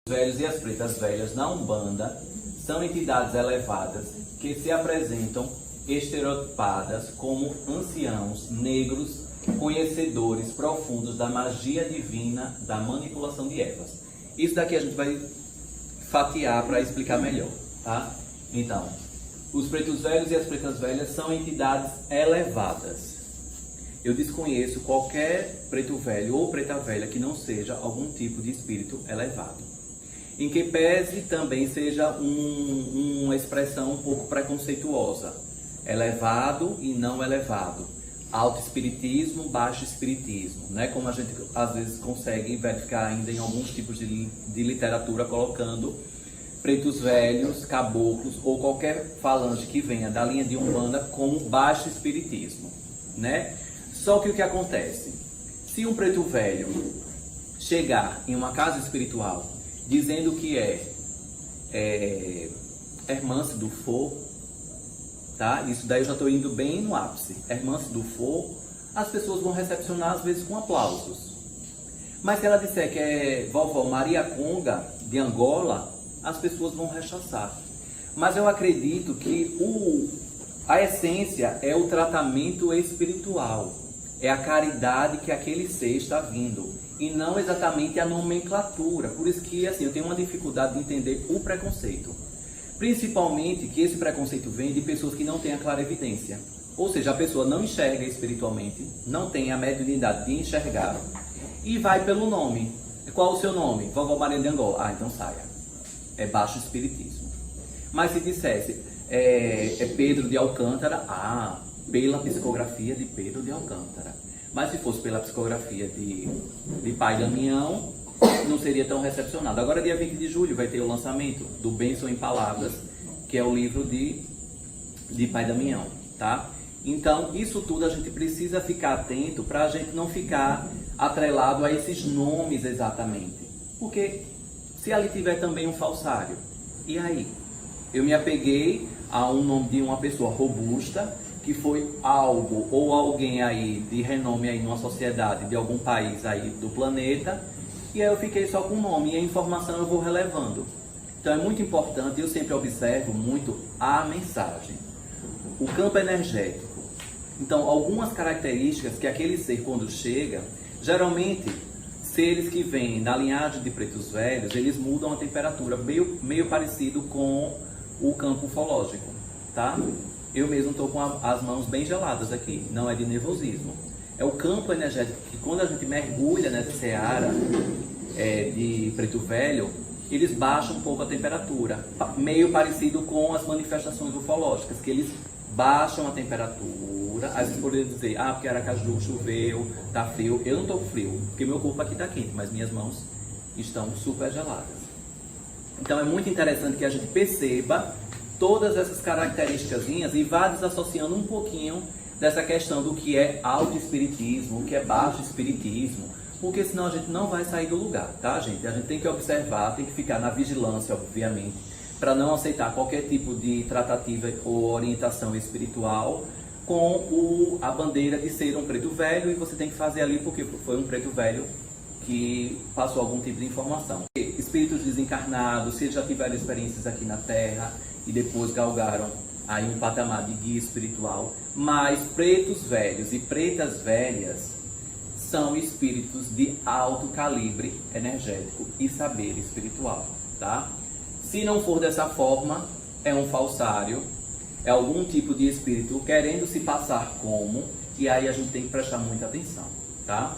Os velhos e as pretas velhas na Umbanda são entidades elevadas que se apresentam estereotipadas como anciãos negros, conhecedores profundos da magia divina da manipulação de ervas. Isso daqui a gente vai fatiar para explicar melhor, tá? Então, os pretos velhos e as pretas velhas são entidades elevadas. Eu desconheço qualquer preto velho ou preta velha que não seja algum tipo de espírito elevado. Em que pese também seja uma expressão um pouco preconceituosa. Elevado e não elevado. Alto espiritismo, baixo espiritismo, né? Como a gente às vezes consegue verificar ainda em alguns tipos de literatura, colocando pretos velhos, caboclos ou qualquer falante que venha da linha de Umbanda como baixo espiritismo, né? Só que o que acontece? Se um preto velho chegar em uma casa espiritual dizendo que é Hermance do Fogo, tá? Isso daí eu já estou indo bem no ápice. Hermance do Fogo, as pessoas vão recepcionar às vezes com aplausos. Mas se ela disser que é vovó Maria Conga de Angola, as pessoas vão rechaçar. Mas eu acredito que a essência é o tratamento espiritual. É a caridade que aquele ser está vindo. E não exatamente a nomenclatura. Por isso que assim, eu tenho uma dificuldade de entender o preconceito. Principalmente que esse preconceito vem de pessoas que não têm a clarevidência. Ou seja, a pessoa não enxerga espiritualmente, não tem a mediunidade de enxergar e vai pelo nome. Qual o seu nome? Vovó Maria de Angola. Ah, então saia. É baixo espiritismo. Mas se dissesse é Pedro de Alcântara, pela psicografia de Pedro de Alcântara. Mas se fosse pela psicografia de Pai Damião, não seria tão recepcionado. Agora, dia 20 de julho, vai ter o lançamento do Bênção em Palavras, que é o livro de Pai Damião, tá? Então, isso tudo a gente precisa ficar atento para a gente não ficar atrelado a esses nomes exatamente. Porque se ali tiver também um falsário, e aí? Eu me apeguei a um nome de uma pessoa robusta, que foi algo ou alguém aí de renome aí numa sociedade de algum país aí do planeta, e aí eu fiquei só com o nome e a informação eu vou relevando. Então é muito importante, eu sempre observo muito a mensagem, o campo energético. Então algumas características que aquele ser quando chega, geralmente seres que vêm da linhagem de pretos velhos, eles mudam a temperatura, meio parecido com o campo ufológico, tá? Eu mesmo estou com as mãos bem geladas aqui, não é de nervosismo. É o campo energético que quando a gente mergulha nessa seara de preto velho, eles baixam um pouco a temperatura, meio parecido com as manifestações ufológicas, que eles baixam a temperatura. Aí vocês poderiam dizer, porque Aracaju choveu, tá frio. Eu não estou frio, porque meu corpo aqui está quente, mas minhas mãos estão super geladas. Então é muito interessante que a gente perceba todas essas características e vá desassociando um pouquinho dessa questão do que é alto espiritismo, o que é baixo espiritismo, porque senão a gente não vai sair do lugar, tá, gente? A gente tem que observar, tem que ficar na vigilância, obviamente, para não aceitar qualquer tipo de tratativa ou orientação espiritual com a bandeira de ser um preto velho, e você tem que fazer ali porque foi um preto velho que passou algum tipo de informação. Espíritos desencarnados, se já tiveram experiências aqui na Terra e depois galgaram aí um patamar de guia espiritual, mas pretos velhos e pretas velhas são espíritos de alto calibre energético e saber espiritual, tá? Se não for dessa forma, é um falsário, é algum tipo de espírito querendo se passar como, e aí a gente tem que prestar muita atenção, tá?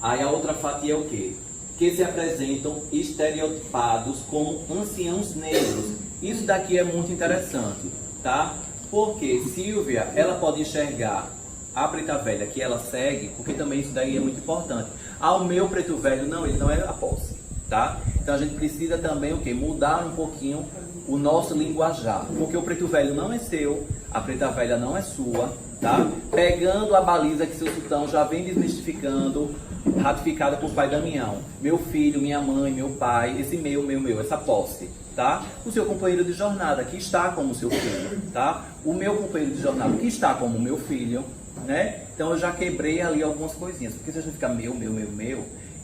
Aí a outra fatia é o quê? Que se apresentam estereotipados como anciãos negros. Isso daqui é muito interessante, tá? Porque Silvia, ela pode enxergar a preta velha que ela segue, porque também isso daí é muito importante. O meu preto velho, não, ele não é a posse, tá? Então a gente precisa também o quê? Mudar um pouquinho o nosso linguajar, porque o preto velho não é seu, a preta velha não é sua, tá? Pegando a baliza que seu sultão já vem desmistificando, ratificada por Pai Damião. Meu filho, minha mãe, meu pai, esse meu, essa posse, tá? O seu companheiro de jornada, que está como seu filho, tá? O meu companheiro de jornada, que está como meu filho, né? Então eu já quebrei ali algumas coisinhas, porque se a gente ficar meu,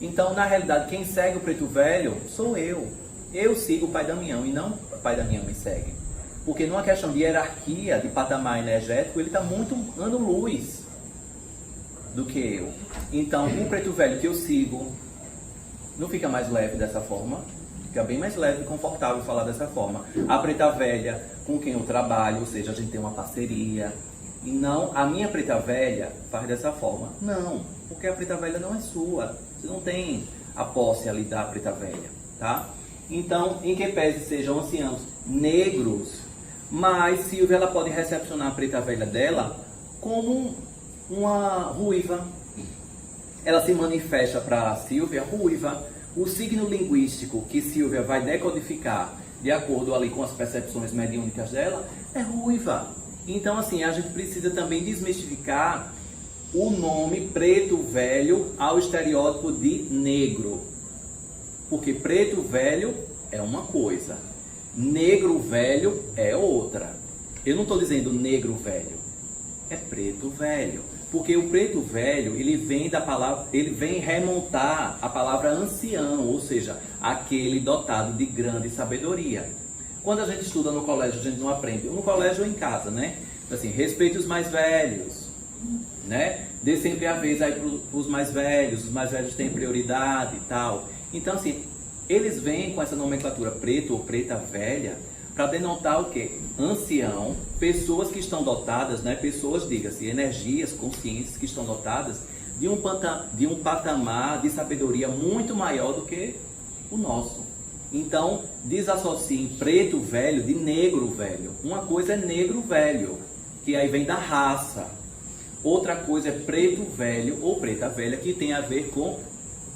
Então, na realidade, quem segue o preto velho sou eu. Eu sigo o pai Damião e não o pai Damião me segue. Porque numa questão de hierarquia, de patamar energético, ele está muito ano-luz do que eu. Então, o preto velho que eu sigo não fica mais leve dessa forma. Fica bem mais leve e confortável falar dessa forma. A preta velha com quem eu trabalho, ou seja, a gente tem uma parceria. E não, a minha preta velha faz dessa forma. Não, porque a preta velha não é sua. Você não tem a posse ali da preta velha, tá? Então, em que pese sejam anciãos negros, mas Silvia ela pode recepcionar a preta velha dela como uma ruiva. Ela se manifesta para Silvia ruiva. O signo linguístico que Silvia vai decodificar de acordo ali com as percepções mediúnicas dela é ruiva. Então, assim, a gente precisa também desmistificar o nome preto velho ao estereótipo de negro. Porque preto velho é uma coisa, negro velho é outra. Eu não estou dizendo negro velho, é preto velho. Porque o preto velho, ele vem da palavra, ele vem remontar a palavra ancião, ou seja, aquele dotado de grande sabedoria. Quando a gente estuda no colégio, a gente não aprende, no colégio ou em casa, né? Assim, respeite os mais velhos, né? Dê sempre a vez aí para os mais velhos têm prioridade e tal. Então, assim, eles vêm com essa nomenclatura preto ou preta velha para denotar o quê? Ancião, pessoas que estão dotadas, né? Pessoas, diga-se, energias, consciências que estão dotadas de um patamar de sabedoria muito maior do que o nosso. Então, desassociem preto velho de negro velho. Uma coisa é negro velho, que aí vem da raça. Outra coisa é preto velho ou preta velha, que tem a ver com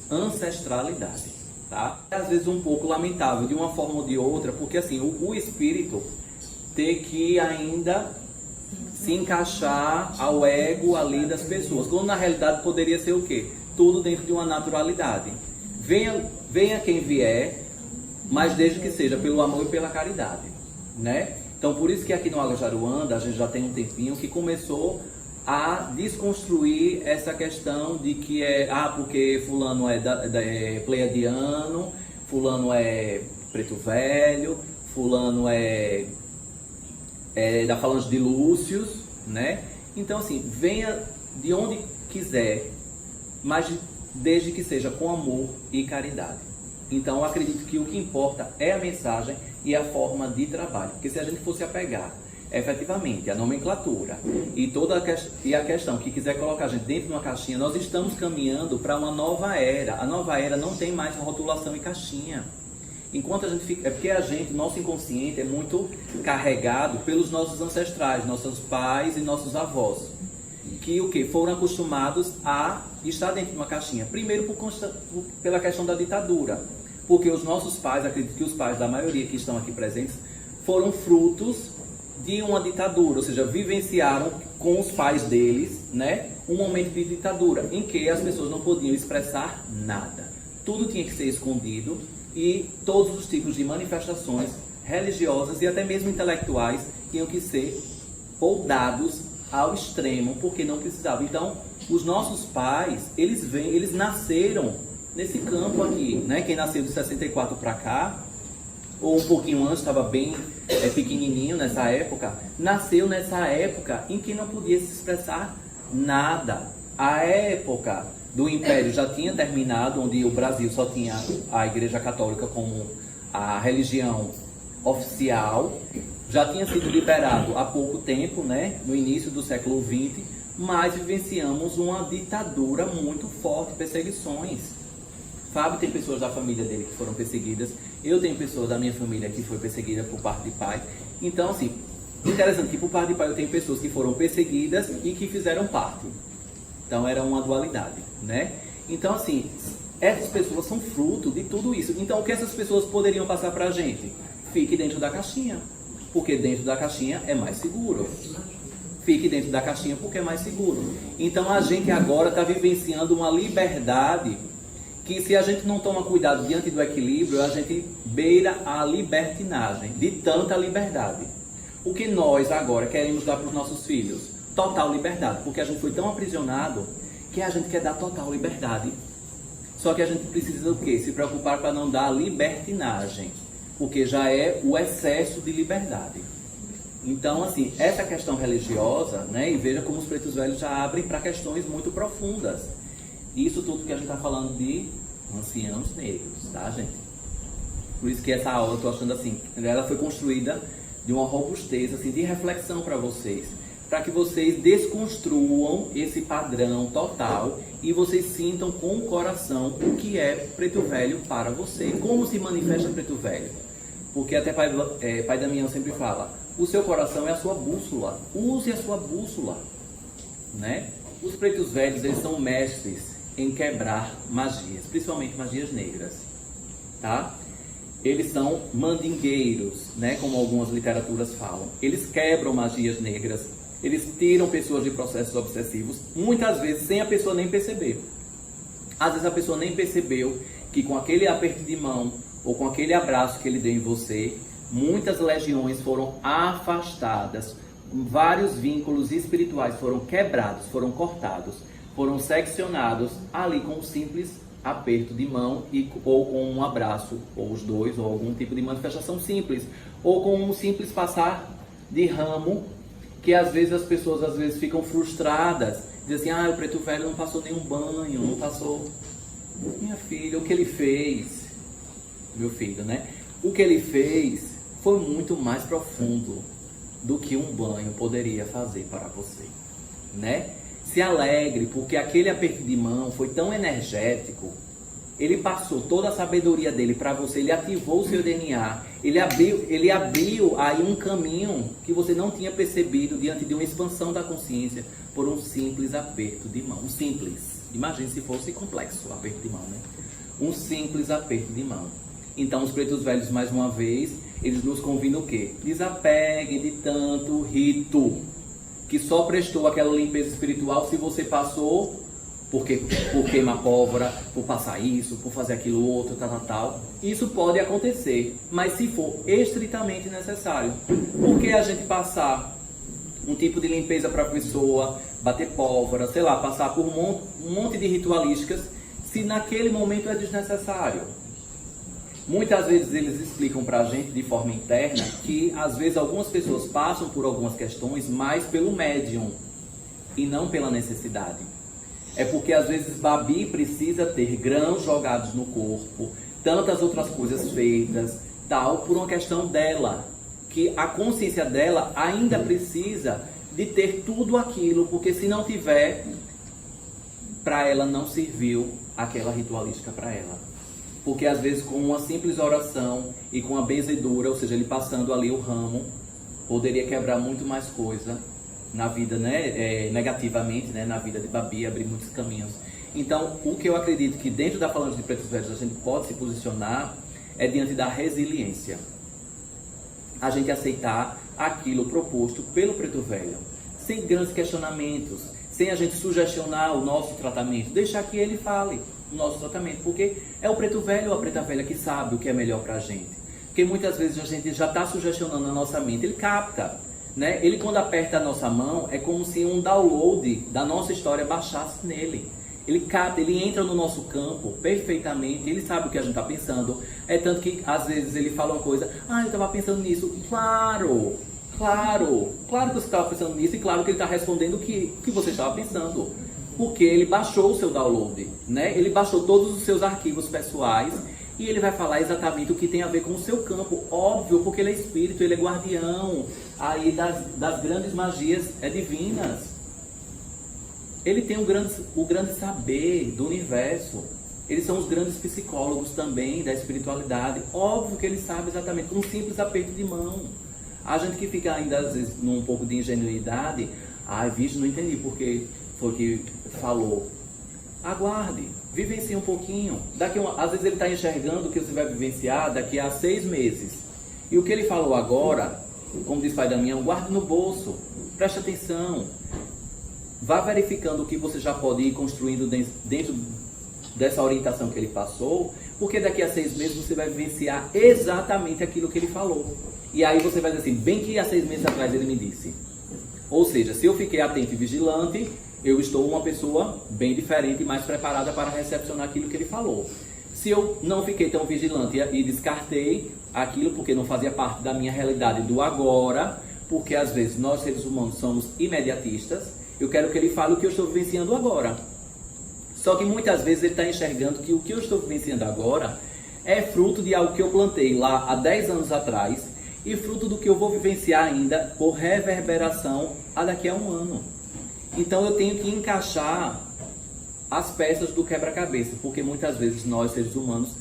ancestralidade. Tá? É às vezes um pouco lamentável, de uma forma ou de outra, porque assim, o espírito ter que ainda se encaixar ao ego ali das pessoas, quando na realidade poderia ser o quê? Tudo dentro de uma naturalidade. Venha quem vier, mas desde que seja pelo amor e pela caridade, né? Então por isso que aqui no Alajaruanda a gente já tem um tempinho que começou a desconstruir essa questão de que porque fulano é pleiadiano, fulano é preto velho, fulano é da falange de Lúcius, né? Então assim, venha de onde quiser, mas desde que seja com amor e caridade. Então eu acredito que o que importa é a mensagem e a forma de trabalho, porque se a gente fosse apegar efetivamente a nomenclatura e a questão que quiser colocar a gente dentro de uma caixinha, nós estamos caminhando para uma nova era. A nova era não tem mais rotulação e caixinha. Enquanto a gente fica, é porque nosso inconsciente é muito carregado pelos nossos ancestrais, nossos pais e nossos avós, que foram acostumados a estar dentro de uma caixinha. Primeiro pela questão da ditadura, porque os nossos pais, acredito que os pais da maioria que estão aqui presentes, foram frutos de uma ditadura, ou seja, vivenciaram com os pais deles, né, um momento de ditadura, em que as pessoas não podiam expressar nada. Tudo tinha que ser escondido e todos os tipos de manifestações religiosas e até mesmo intelectuais tinham que ser poldados ao extremo, porque não precisavam. Então, os nossos pais, eles nasceram nesse campo aqui, né? Quem nasceu de 64 para cá, ou um pouquinho antes, estava bem pequenininho nessa época, nasceu nessa época em que não podia se expressar nada. A época do Império já tinha terminado, onde o Brasil só tinha a Igreja Católica como a religião oficial, já tinha sido liberado há pouco tempo, né, no início do século XX, mas vivenciamos uma ditadura muito forte, perseguições. Fábio tem pessoas da família dele que foram perseguidas, eu tenho pessoas da minha família que foi perseguida por parte de pai. Então, assim, interessante que por parte de pai eu tenho pessoas que foram perseguidas e que fizeram parte. Então, era uma dualidade, né? Então, assim, essas pessoas são fruto de tudo isso. Então, o que essas pessoas poderiam passar pra gente? Fique dentro da caixinha, porque dentro da caixinha é mais seguro. Fique dentro da caixinha porque é mais seguro. Então, a gente agora está vivenciando uma liberdade que, se a gente não toma cuidado diante do equilíbrio, a gente beira a libertinagem de tanta liberdade. O que nós agora queremos dar para os nossos filhos? Total liberdade, porque a gente foi tão aprisionado que a gente quer dar total liberdade. Só que a gente precisa o quê? Se preocupar para não dar libertinagem, porque já é o excesso de liberdade. Então, assim, essa questão religiosa, né, e veja como os pretos velhos já abrem para questões muito profundas. Isso tudo que a gente está falando de anciãos negros, tá, gente? Por isso que essa aula, eu estou achando assim, ela foi construída de uma robustez, assim, de reflexão para vocês, para que vocês desconstruam esse padrão total e vocês sintam com o coração o que é preto velho para você. Como se manifesta preto velho? Porque até Pai Damião sempre fala, o seu coração é a sua bússola, use a sua bússola, né? Os pretos velhos, eles são mestres em quebrar magias, principalmente magias negras, tá? Eles são mandingueiros, né? Como algumas literaturas falam. Eles quebram magias negras, eles tiram pessoas de processos obsessivos, muitas vezes sem a pessoa nem perceber. Às vezes a pessoa nem percebeu que com aquele aperto de mão ou com aquele abraço que ele deu em você, muitas legiões foram afastadas, vários vínculos espirituais foram quebrados, foram cortados, foram seccionados ali com um simples aperto de mão ou com um abraço, ou os dois, ou algum tipo de manifestação simples, ou com um simples passar de ramo, que às vezes as pessoas ficam frustradas, dizem assim, o preto velho não passou nenhum banho, não passou. Minha filha, o que ele fez, meu filho, né? O que ele fez foi muito mais profundo do que um banho poderia fazer para você, né? Se alegre, porque aquele aperto de mão foi tão energético, ele passou toda a sabedoria dele para você, ele ativou o seu DNA, ele abriu aí um caminho que você não tinha percebido diante de uma expansão da consciência por um simples aperto de mão. Um simples, imagine se fosse complexo o aperto de mão, né? Um simples aperto de mão. Então os pretos velhos, mais uma vez, eles nos convidam o quê? Desapegue de tanto rito, que só prestou aquela limpeza espiritual se você passou por queimar pólvora, por passar isso, por fazer aquilo outro, tal. Isso pode acontecer, mas se for estritamente necessário. Por que a gente passar um tipo de limpeza para a pessoa, bater pólvora, sei lá, passar por um monte de ritualísticas, se naquele momento é desnecessário? Muitas vezes eles explicam para a gente de forma interna que às vezes algumas pessoas passam por algumas questões mais pelo médium e não pela necessidade. É porque às vezes Babi precisa ter grãos jogados no corpo, tantas outras coisas feitas, tal, por uma questão dela, que a consciência dela ainda precisa de ter tudo aquilo, porque se não tiver, para ela não serviu aquela ritualística para ela. Porque às vezes com uma simples oração e com a benzedura, ou seja, ele passando ali o ramo, poderia quebrar muito mais coisa na vida, né, negativamente, né, na vida de Babi, abrir muitos caminhos. Então, o que eu acredito que dentro da Falange de Pretos Velhos a gente pode se posicionar é diante da resiliência. A gente aceitar aquilo proposto pelo preto velho, sem grandes questionamentos, sem a gente sugestionar o nosso tratamento, deixar que ele fale o nosso tratamento, porque é o preto velho ou a preta velha que sabe o que é melhor pra gente. Porque muitas vezes a gente já está sugestionando na nossa mente, ele capta, né? Ele quando aperta a nossa mão, é como se um download da nossa história baixasse nele. Ele capta, ele entra no nosso campo perfeitamente, ele sabe o que a gente está pensando. É tanto que às vezes ele fala uma coisa, eu estava pensando nisso. Claro que você estava pensando nisso e claro que ele está respondendo o que você estava pensando. Porque ele baixou o seu download, né? Ele baixou todos os seus arquivos pessoais e ele vai falar exatamente o que tem a ver com o seu campo. Óbvio, porque ele é espírito, ele é guardião aí das grandes magias divinas. Ele tem o grande saber do universo. Eles são os grandes psicólogos também da espiritualidade. Óbvio que ele sabe exatamente, com um simples aperto de mão. A gente que fica ainda, às vezes, num pouco de ingenuidade. Vixe, não entendi porque foi que falou. Aguarde, vivencie um pouquinho. Às vezes ele está enxergando o que você vai vivenciar daqui a 6 meses. E o que ele falou agora, como diz Pai Damião, guarde no bolso. Preste atenção. Vá verificando o que você já pode ir construindo dentro dessa orientação que ele passou, porque daqui a 6 meses você vai vivenciar exatamente aquilo que ele falou. E aí você vai dizer assim, bem que há 6 meses atrás ele me disse. Ou seja, se eu fiquei atento e vigilante, eu estou uma pessoa bem diferente e mais preparada para recepcionar aquilo que ele falou. Se eu não fiquei tão vigilante e descartei aquilo porque não fazia parte da minha realidade do agora, porque às vezes nós seres humanos somos imediatistas, eu quero que ele fale o que eu estou vivenciando agora. Só que muitas vezes ele está enxergando que o que eu estou vivenciando agora é fruto de algo que eu plantei lá há 10 anos atrás e fruto do que eu vou vivenciar ainda por reverberação daqui a um ano. Então eu tenho que encaixar as peças do quebra-cabeça, porque muitas vezes nós, seres humanos,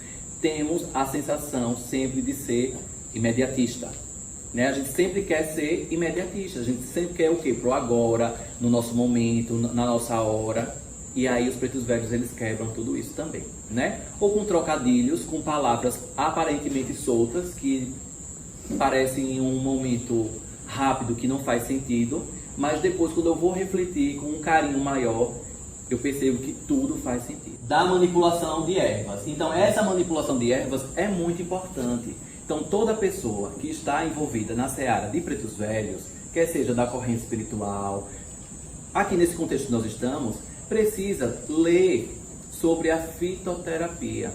temos a sensação sempre de ser imediatista. Né? A gente sempre quer ser imediatista, a gente sempre quer o quê? Pro agora, no nosso momento, na nossa hora. E aí os pretos velhos, eles quebram tudo isso também, né? Ou com trocadilhos, com palavras aparentemente soltas, que parecem em um momento rápido que não faz sentido, mas depois, quando eu vou refletir com um carinho maior, eu percebo que tudo faz sentido. Da manipulação de ervas. Então, essa manipulação de ervas é muito importante. Então, toda pessoa que está envolvida na seara de pretos velhos, quer seja da corrente espiritual, aqui nesse contexto que nós estamos, precisa ler sobre a fitoterapia.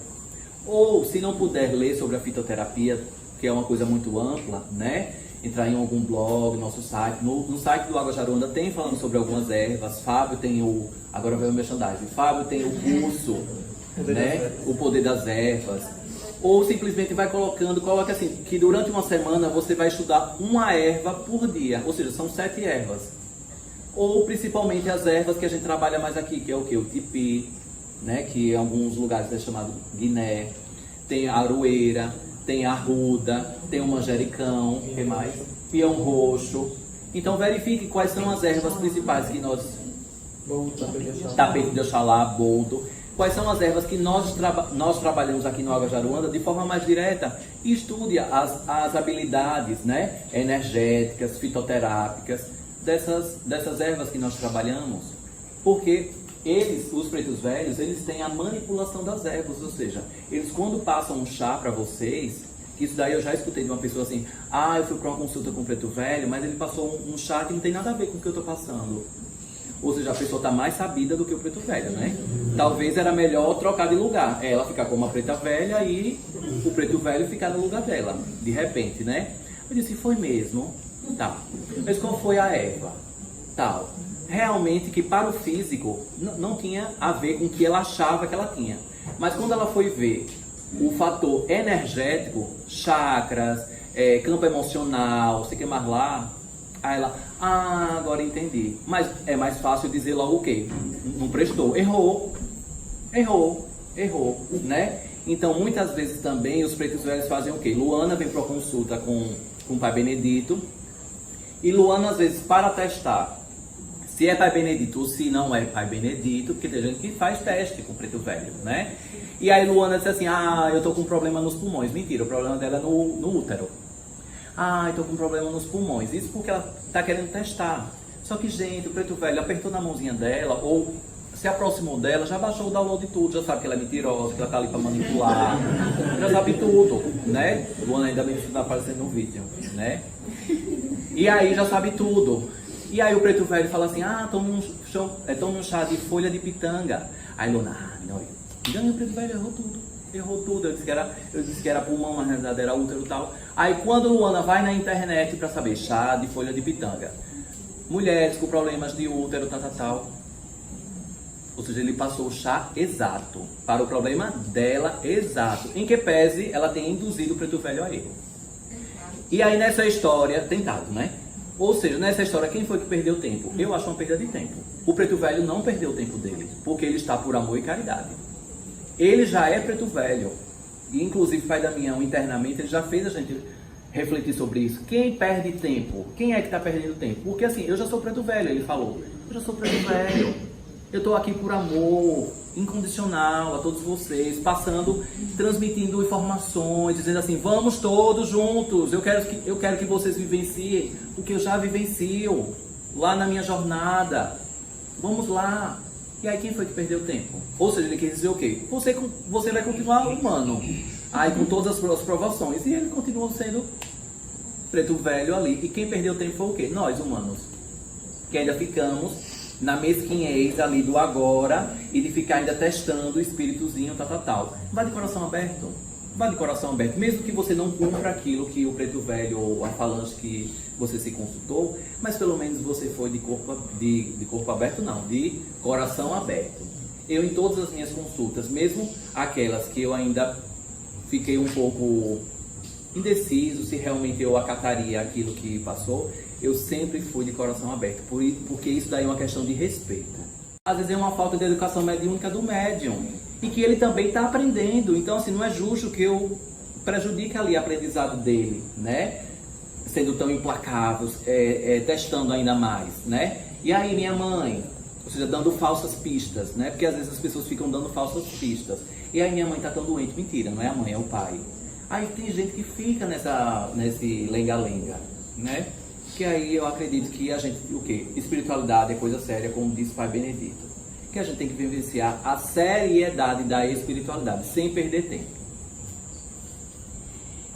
Ou, se não puder ler sobre a fitoterapia, que é uma coisa muito ampla, né? Entrar em algum blog, nosso site. No site do Água Jaruanda tem falando sobre algumas ervas. Fábio tem agora veio o merchandising. Fábio tem o curso, né? O poder das ervas. Ou simplesmente vai coloca assim, que durante uma semana você vai estudar uma erva por dia. Ou seja, são 7 ervas. Ou principalmente as ervas que a gente trabalha mais aqui, que é o que? O tipi, né? Que em alguns lugares é chamado guiné. Tem a aroeira, tem a arruda, tem o manjericão, o que mais? Peão roxo. Então verifique quais são as ervas principais que nós... Tapete de Oxalá, boldo. Quais são as ervas que nós trabalhamos aqui no Água Jaruanda de forma mais direta e estude as habilidades, né? Energéticas, fitoterápicas, dessas ervas que nós trabalhamos. Porque eles, os pretos velhos, eles têm a manipulação das ervas, ou seja, eles quando passam um chá para vocês, isso daí eu já escutei de uma pessoa assim, eu fui para uma consulta com o preto velho, mas ele passou um chá que não tem nada a ver com o que eu estou passando. Ou seja, a pessoa está mais sabida do que o preto velho, né? Talvez era melhor trocar de lugar, ela ficar como a preta velha e o preto velho ficar no lugar dela, de repente, né? Eu disse, foi mesmo? Tá. Mas qual foi a erva? Tal. Realmente que para o físico não tinha a ver com o que ela achava que ela tinha. Mas quando ela foi ver o fator energético, chakras, campo emocional, sei que mais lá, aí ela, agora entendi. Mas é mais fácil dizer logo o quê? Não prestou, errou, né? Então muitas vezes também os pretos velhos fazem o quê? Luana vem para uma consulta com o Pai Benedito, e Luana às vezes para testar se é Pai Benedito ou se não é Pai Benedito, porque tem gente que faz teste com o preto velho, né? E aí Luana disse assim, eu tô com problema nos pulmões. Mentira, o problema dela é no útero. Eu tô com problema nos pulmões. Isso porque ela tá querendo testar. Só que, gente, o preto velho apertou na mãozinha dela, ou se aproximou dela, já baixou o download de tudo, já sabe que ela é mentirosa, que ela tá ali pra manipular, já sabe tudo, né? Luana ainda bem que está aparecendo no vídeo, né? E aí já sabe tudo. E aí o preto velho fala assim, toma um chá de folha de pitanga. Aí Luana, não, o preto velho errou tudo. Eu disse que era pulmão, mas na verdade era útero e tal. Aí quando Luana vai na internet para saber chá de folha de pitanga, mulheres com problemas de útero, tal. Ou seja, ele passou o chá exato para o problema dela exato, em que pese ela tenha induzido o preto velho a erro. E aí nessa história, tentado, né? Ou seja, nessa história, quem foi que perdeu tempo? Eu acho uma perda de tempo. O preto velho não perdeu o tempo dele, porque ele está por amor e caridade. Ele já é preto velho. E inclusive Pai Damião, internamente, ele já fez a gente refletir sobre isso. Quem perde tempo? Quem é que está perdendo tempo? Porque assim, eu já sou preto velho, ele falou. Eu já sou preto velho. Eu estou aqui por amor incondicional a todos vocês, transmitindo informações, dizendo assim, vamos todos juntos, eu quero que vocês vivenciem o que eu já vivencio lá na minha jornada. Vamos lá. E aí quem foi que perdeu tempo? Ou seja, ele quer dizer o quê? Você vai continuar humano, aí com todas as provações. E ele continuou sendo preto velho ali. E quem perdeu tempo foi o quê? Nós, humanos. Que ainda ficamos na mesquinhez ali do agora e de ficar ainda testando o espíritozinho, tal. Vá de coração aberto. Vá de coração aberto. Mesmo que você não cumpra aquilo que o preto velho ou a falange que você se consultou, mas pelo menos você foi de corpo aberto, não, de coração aberto. Eu, em todas as minhas consultas, mesmo aquelas que eu ainda fiquei um pouco indeciso se realmente eu acataria aquilo que passou, eu sempre fui de coração aberto, porque isso daí é uma questão de respeito. Às vezes é uma falta de educação mediúnica do médium, e que ele também está aprendendo, então assim, não é justo que eu prejudique ali o aprendizado dele, né? Sendo tão implacável, testando ainda mais, né? E aí minha mãe, ou seja, dando falsas pistas, né? Porque às vezes as pessoas ficam dando falsas pistas. E aí minha mãe está tão doente, mentira, não é a mãe, é o pai. Aí tem gente que fica nesse lenga-lenga, né? Que aí eu acredito que a gente, o quê? Espiritualidade é coisa séria, como disse o Pai Benedito. Que a gente tem que vivenciar a seriedade da espiritualidade, sem perder tempo.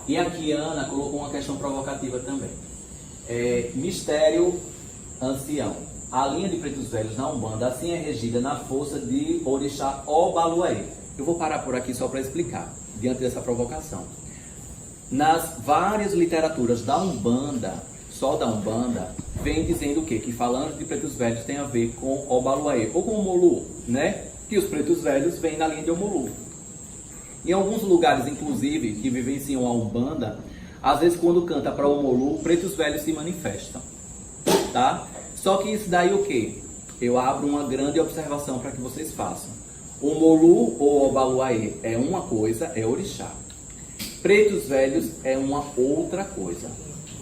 E aqui Ana colocou uma questão provocativa também. Mistério ancião. A linha de pretos velhos na Umbanda assim é regida na força de Orixá Obaluaê. Eu vou parar por aqui só para explicar, diante dessa provocação. Nas várias literaturas da Umbanda, só da Umbanda, vem dizendo o quê? Que falando de pretos velhos tem a ver com Obaluaê, ou com o Omolu, né? Que os pretos velhos vêm na linha de Omolu. Em alguns lugares, inclusive, que vivenciam a Umbanda, às vezes quando canta para o Omolu, pretos velhos se manifestam, tá? Só que isso daí o quê? Eu abro uma grande observação para que vocês façam. O Omolu ou Obaluaê é uma coisa, é Orixá. Pretos velhos é uma outra coisa.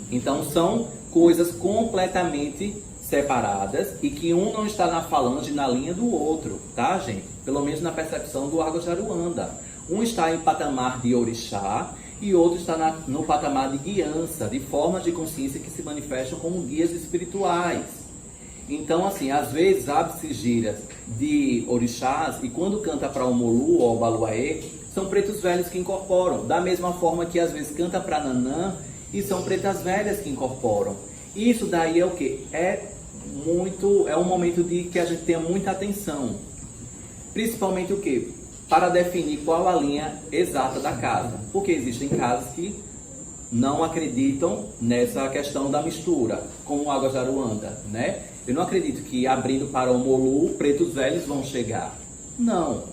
Então são coisas completamente separadas e que um não está na falange na linha do outro, tá, gente? Pelo menos na percepção do Águas de Aruanda. Um está em patamar de Orixá e outro está no patamar de guiança, de formas de consciência que se manifestam como guias espirituais. Então, assim, às vezes abre-se gírias de orixás e quando canta para o Molu ou o Baluaê, são pretos velhos que incorporam. Da mesma forma que às vezes canta para Nanã e são pretas velhas que incorporam. Isso daí é o quê? É um momento de que a gente tenha muita atenção. Principalmente o quê? Para definir qual a linha exata da casa. Porque existem casas que não acreditam nessa questão da mistura, como Águas de Aruanda, né? Eu não acredito que abrindo para o Molu, pretos velhos vão chegar. Não.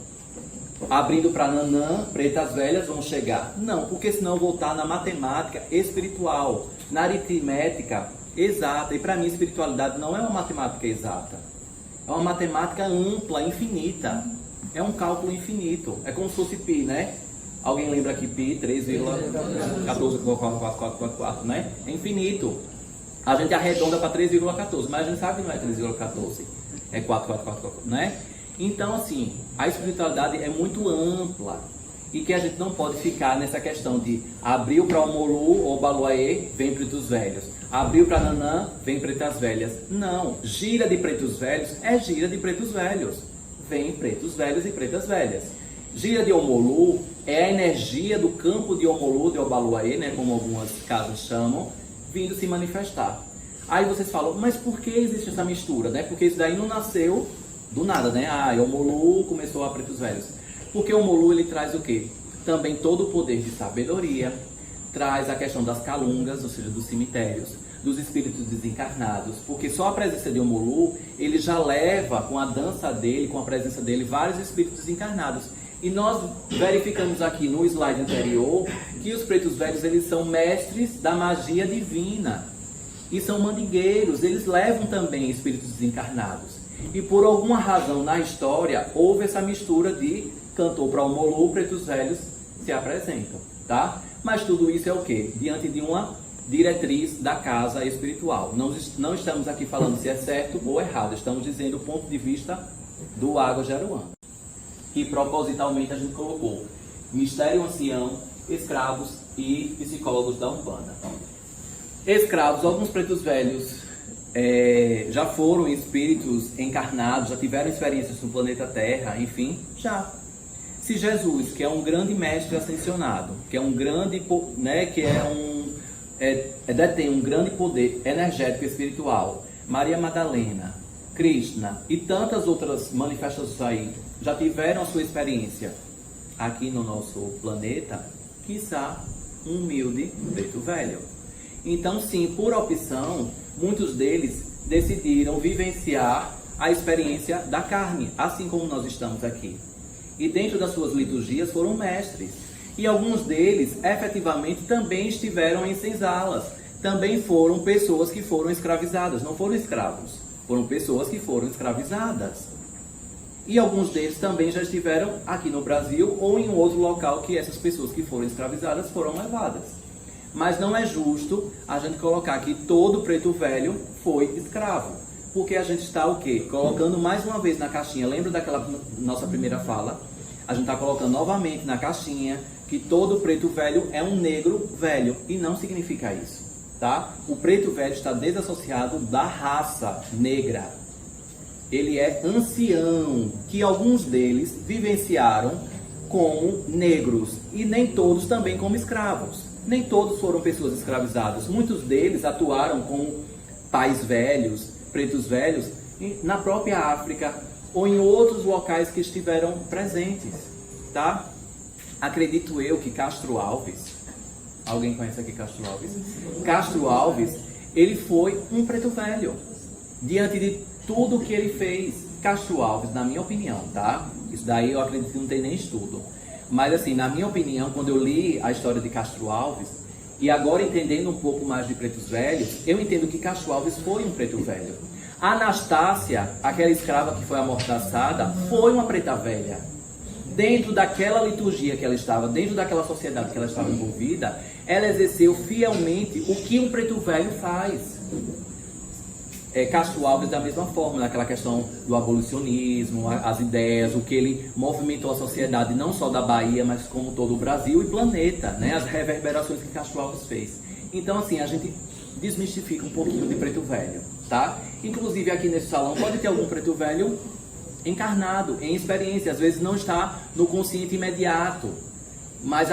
Abrindo para Nanã, pretas velhas vão chegar. Não, porque senão eu vou estar na matemática espiritual, na aritmética exata. E para mim, espiritualidade não é uma matemática exata. É uma matemática ampla, infinita. É um cálculo infinito. É como se fosse pi, né? Alguém lembra que pi, 3,144444, né? É infinito. A gente arredonda para 3,14, mas a gente sabe que não é 3,14. É 444, né? Então, assim, a espiritualidade é muito ampla e que a gente não pode ficar nessa questão de abriu para o Molu ou Baluaê, vem pretos velhos. Abriu para Nanã, vem pretas velhas. Não, gira de pretos velhos é gira de pretos velhos. Vem pretos velhos e pretas velhas. Gira de Omolu é a energia do campo de Omolu, de Obaluaê, né, como algumas casas chamam, vindo se manifestar. Aí vocês falam, mas por que existe essa mistura, né? Porque isso daí não nasceu do nada, né? O Omolu começou a pretos velhos. Porque o Omolu, ele traz o quê? Também todo o poder de sabedoria, traz a questão das calungas, ou seja, dos cemitérios, dos espíritos desencarnados, porque só a presença de Omolu, ele já leva com a dança dele, com a presença dele, vários espíritos desencarnados. E nós verificamos aqui no slide anterior que os pretos velhos, eles são mestres da magia divina e são mandingueiros, eles levam também espíritos desencarnados. E por alguma razão na história houve essa mistura de cantor para o Omolu, pretos velhos se apresentam, tá? Mas tudo isso é o quê? Diante de uma diretriz da casa espiritual. Não estamos aqui falando se é certo ou errado, estamos dizendo o ponto de vista do Águas de Aruanda. Que propositalmente a gente colocou mistério ancião, escravos e psicólogos da Umbanda. Escravos, alguns pretos velhos já foram espíritos encarnados, já tiveram experiências no planeta Terra, enfim, já. Se Jesus, que é um grande mestre ascensionado, que é um grande, né, que detém um grande poder energético e espiritual, Maria Madalena, Krishna e tantas outras manifestações aí já tiveram a sua experiência aqui no nosso planeta, quiçá um humilde preto velho. Então, sim, por opção, muitos deles decidiram vivenciar a experiência da carne, assim como nós estamos aqui. E dentro das suas liturgias foram mestres. E alguns deles, efetivamente, também estiveram em senzalas. Também foram pessoas que foram escravizadas. Não foram escravos, foram pessoas que foram escravizadas. E alguns deles também já estiveram aqui no Brasil ou em outro local que essas pessoas que foram escravizadas foram levadas. Mas não é justo a gente colocar que todo preto velho foi escravo. Porque a gente está o quê? Colocando mais uma vez na caixinha. Lembra daquela nossa primeira fala? A gente está colocando novamente na caixinha que todo preto velho é um negro velho. E não significa isso, tá? O preto velho está desassociado da raça negra. Ele é ancião, que alguns deles vivenciaram como negros. E nem todos também como escravos. Nem todos foram pessoas escravizadas. Muitos deles atuaram como pais velhos, pretos velhos, na própria África ou em outros locais que estiveram presentes, tá? Acredito eu que Castro Alves, alguém conhece aqui Castro Alves? Castro Alves, ele foi um preto velho. Diante de tudo que ele fez, Castro Alves, na minha opinião, tá? Isso daí eu acredito que não tem nem estudo. Mas assim, na minha opinião, quando eu li a história de Castro Alves, e agora entendendo um pouco mais de pretos velhos, eu entendo que Castro Alves foi um preto velho. Anastácia, aquela escrava que foi amordaçada, foi uma preta velha. Dentro daquela liturgia que ela estava, dentro daquela sociedade que ela estava envolvida, ela exerceu fielmente o que um preto velho faz. Castro Alves da mesma forma, naquela questão do abolicionismo, as ideias, o que ele movimentou a sociedade, não só da Bahia, mas como todo o Brasil e planeta, né? As reverberações que Castro Alves fez. Então, assim, a gente desmistifica um pouquinho de preto velho, tá? Inclusive, aqui nesse salão pode ter algum preto velho encarnado, em experiência, às vezes não está no consciente imediato, mas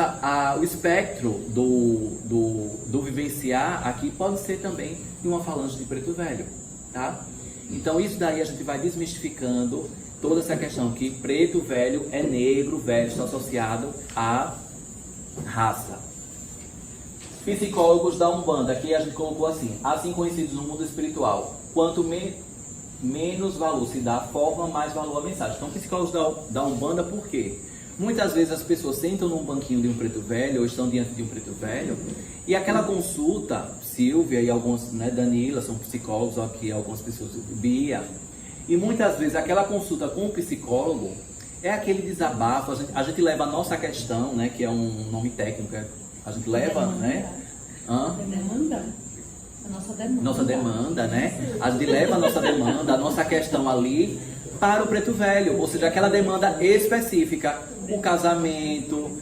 o espectro do vivenciar aqui pode ser também de uma falange de preto velho. Tá? Então isso daí a gente vai desmistificando toda essa questão que preto velho é negro velho, está associado à raça. Psicólogos da Umbanda, aqui a gente colocou assim conhecidos no mundo espiritual, quanto menos valor se dá à forma, mais valor à mensagem. Então psicólogos da Umbanda, por quê? Muitas vezes as pessoas sentam num banquinho de um preto velho ou estão diante de um preto velho e aquela consulta, Silvia e alguns, né, Danila, são psicólogos aqui, algumas pessoas, Bia, e muitas vezes aquela consulta com o psicólogo é aquele desabafo, a gente leva a nossa questão, né, que é um nome técnico, a gente leva, demanda, né? Demanda. Nossa demanda, né? A gente leva a nossa demanda, a nossa questão ali para o preto velho, ou seja, aquela demanda específica, o casamento,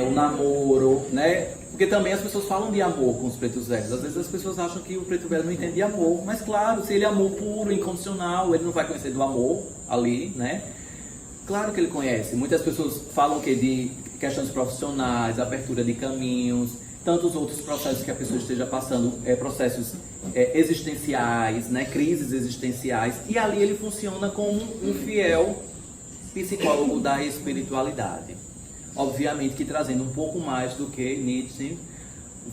o namoro, né? Porque também as pessoas falam de amor com os pretos velhos. Às vezes as pessoas acham que o preto velho não entende de amor, mas claro, se ele é amor puro, incondicional, ele não vai conhecer do amor ali, né? Claro que ele conhece. Muitas pessoas falam que de questões profissionais, abertura de caminhos, tantos outros processos que a pessoa esteja passando, processos existenciais, né, crises existenciais, e ali ele funciona como um fiel psicólogo da espiritualidade. Obviamente que trazendo um pouco mais do que Nietzsche,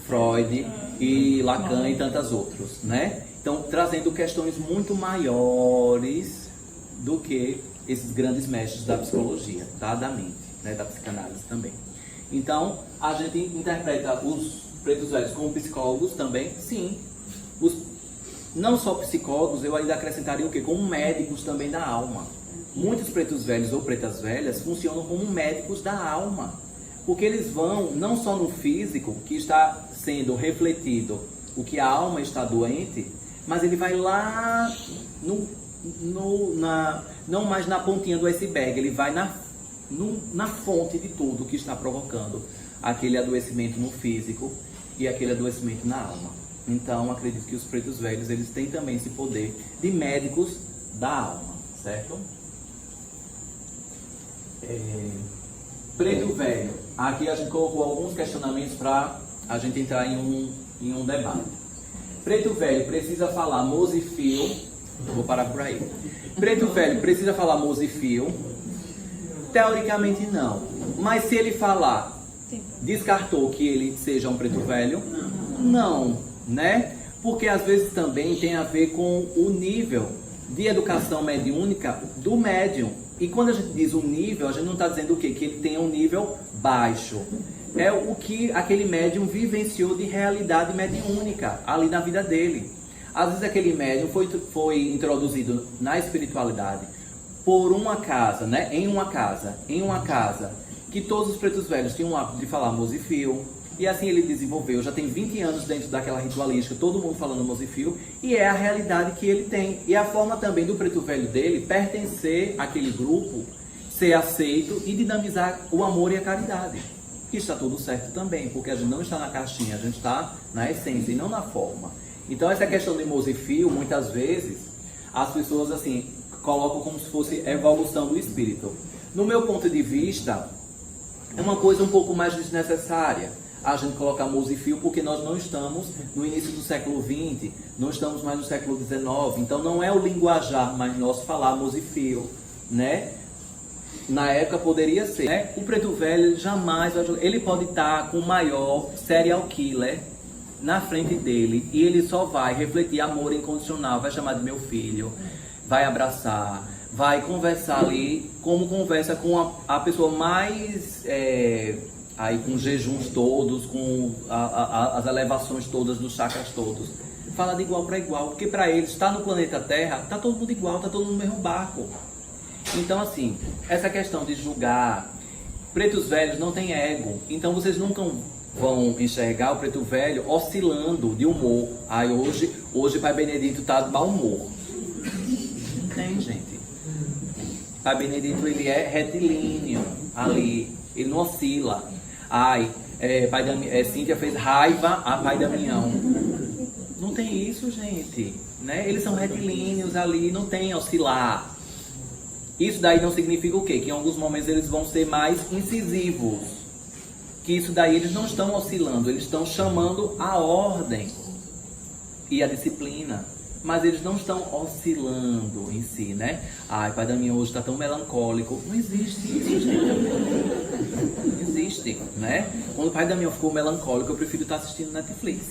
Freud e Lacan e tantos outros, né? Então, trazendo questões muito maiores do que esses grandes mestres da psicologia, tá? Da mente, né? Da psicanálise também. Então, a gente interpreta os pretos velhos como psicólogos também? Sim. Não só psicólogos, eu ainda acrescentaria o quê? Como médicos também da alma. Muitos pretos velhos ou pretas velhas funcionam como médicos da alma. Porque eles vão, não só no físico, que está sendo refletido o que a alma está doente, mas ele vai lá, não mais na pontinha do iceberg, ele vai na fonte de tudo que está provocando aquele adoecimento no físico e aquele adoecimento na alma. Então, acredito que os pretos velhos, eles têm também esse poder de médicos da alma, certo? Preto velho. Aqui a gente colocou alguns questionamentos para a gente entrar em um debate. Preto velho precisa falar mozifio Vou parar por aí. Preto velho precisa falar Mosifio? Teoricamente não. Mas se ele falar, descartou que ele seja um preto velho? Não, né? Porque às vezes também tem a ver com o nível de educação mediúnica do médium. E quando a gente diz o nível, a gente não está dizendo o quê? Que ele tenha um nível baixo. É o que aquele médium vivenciou de realidade mediúnica ali na vida dele. Às vezes aquele médium foi introduzido na espiritualidade por uma casa, né? Em uma casa, que todos os pretos velhos tinham o hábito de falar Mosifio. E assim ele desenvolveu, já tem 20 anos dentro daquela ritualística, todo mundo falando Mosifio, e é a realidade que ele tem. E a forma também do preto velho dele pertencer àquele grupo, ser aceito e dinamizar o amor e a caridade. Que está tudo certo também, porque a gente não está na caixinha, a gente está na essência e não na forma. Então essa questão do Mosifio, muitas vezes, as pessoas assim colocam como se fosse evolução do espírito. No meu ponto de vista, é uma coisa um pouco mais desnecessária a gente colocar Mosifio, porque nós não estamos no início do século XX, não estamos mais no século XIX, então não é o linguajar mais nosso falar Mosifio, né? Na época poderia ser, né? O preto velho jamais vai jogar. Ele pode estar com o maior serial killer na frente dele e ele só vai refletir amor incondicional, vai chamar de meu filho, vai abraçar, vai conversar ali como conversa com a pessoa mais aí com jejuns todos, com as elevações todas dos chakras todos. Fala de igual para igual, porque para eles está no planeta Terra, está todo mundo igual, está todo mundo no mesmo barco. Então assim, essa questão de julgar, pretos velhos não tem ego, então vocês nunca vão enxergar o preto velho oscilando de humor. Aí hoje Pai Benedito está de mau humor. Não tem, gente. Pai Benedito ele é retilíneo ali, ele não oscila. Cíntia fez raiva a Pai Damião. Não tem isso, gente, né? Eles são retilíneos ali, não tem oscilar. Isso daí não significa o quê? Que em alguns momentos eles vão ser mais incisivos. Que isso daí eles não estão oscilando, eles estão chamando a ordem e a disciplina. Mas eles não estão oscilando em si, né? Pai Damião hoje está tão melancólico. Não existe isso, gente. Não existe, né? Quando o Pai Damião ficou melancólico, eu prefiro estar assistindo Netflix,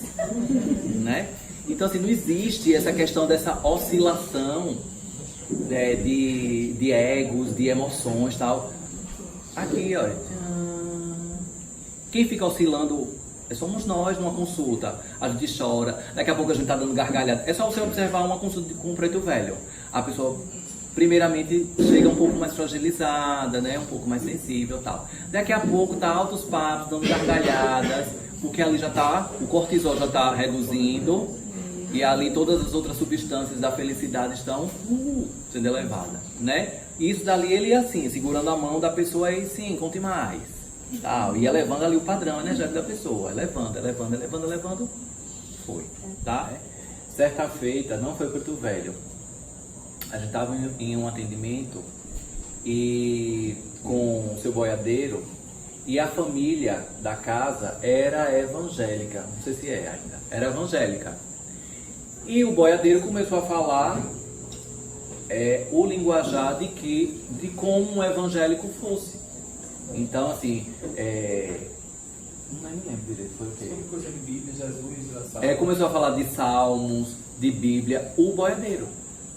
né? Então, assim, não existe essa questão dessa oscilação de egos, de emoções e tal. Aqui, olha. Quem fica oscilando somos nós numa consulta. A gente chora, daqui a pouco a gente tá dando gargalhada. É só você observar uma consulta com um preto velho. A pessoa, primeiramente, chega um pouco mais fragilizada, né? Um pouco mais sensível e tal. Daqui a pouco tá altos papos, dando gargalhadas, porque ali já tá, o cortisol já tá reduzindo e ali todas as outras substâncias da felicidade estão sendo elevadas, né? E isso dali ele assim, segurando a mão da pessoa e sim, conte mais. E elevando ali o padrão energético da pessoa, elevando, foi, tá? Certa feita, não foi preto velho, a gente estava em um atendimento e com o seu boiadeiro e a família da casa era evangélica, não sei se é ainda, era evangélica. E o boiadeiro começou a falar o linguajar de como um evangélico fosse. Então, assim, não me lembro direito, foi o quê? Sobre coisa de Bíblia, Jesus, começou a falar de salmos, de Bíblia, o boiadeiro.